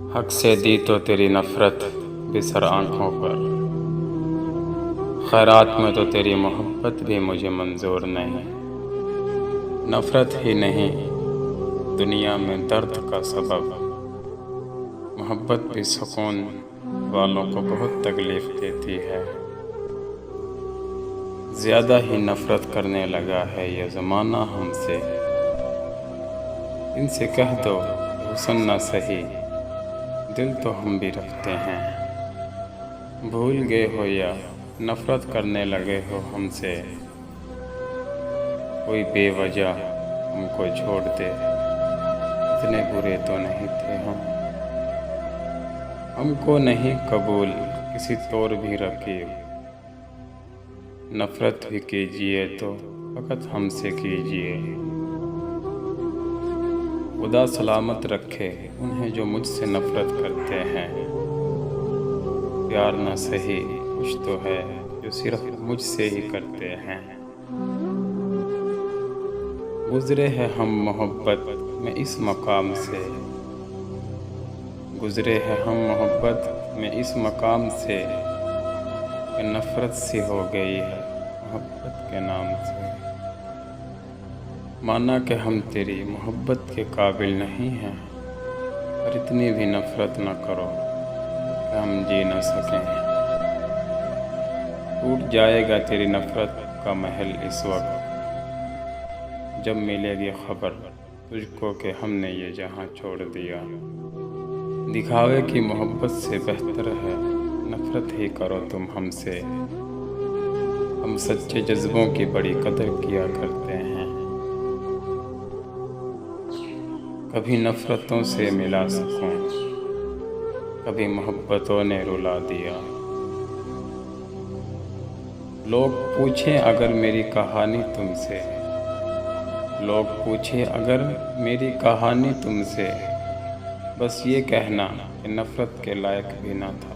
हक से दी तो तेरी नफ़रत बिसर आँखों पर, खैरात में तो तेरी मोहब्बत भी मुझे मंजूर नहीं। नफ़रत ही नहीं दुनिया में दर्द का सबब, मोहब्बत भी सुकून वालों को बहुत तकलीफ़ देती है। ज़्यादा ही नफ़रत करने लगा है ये ज़माना हमसे, इनसे कह दो हुस्न न सही दिल तो हम भी रखते हैं। भूल गए हो या नफ़रत करने लगे हो हमसे, कोई बेवजह हमको छोड़ दे, इतने बुरे तो नहीं थे हम। हमको नहीं कबूल किसी तौर भी रकीब, नफ़रत भी कीजिए तो फ़कत हमसे कीजिए। खुदा सलामत रखे उन्हें जो मुझसे नफ़रत करते हैं। प्यार न सही कुछ तो है जो सिर्फ मुझसे ही करते हैं। गुज़रे हैं हम मोहब्बत में इस मकाम से, गुज़रे हैं हम मोहब्बत में इस मकाम से, कि नफ़रत सी हो गई है मोहब्बत के नाम से। माना कि हम तेरी मोहब्बत के काबिल नहीं हैं, पर इतनी भी नफ़रत न करो कि हम जी न सकें। टूट जाएगा तेरी नफ़रत का महल इस वक्त, जब मिलेगी ख़बर तुझको कि हमने ये जहाँ छोड़ दिया। दिखावे की मोहब्बत से बेहतर है नफ़रत ही करो तुम हमसे। हम सच्चे जज्बों की बड़ी कदर किया करते हैं। कभी नफ़रतों से मिला सकूं, कभी मोहब्बतों ने रुला दिया। लोग पूछें अगर मेरी कहानी तुमसे, लोग पूछें अगर मेरी कहानी तुमसे, बस ये कहना कि नफ़रत के लायक भी ना था।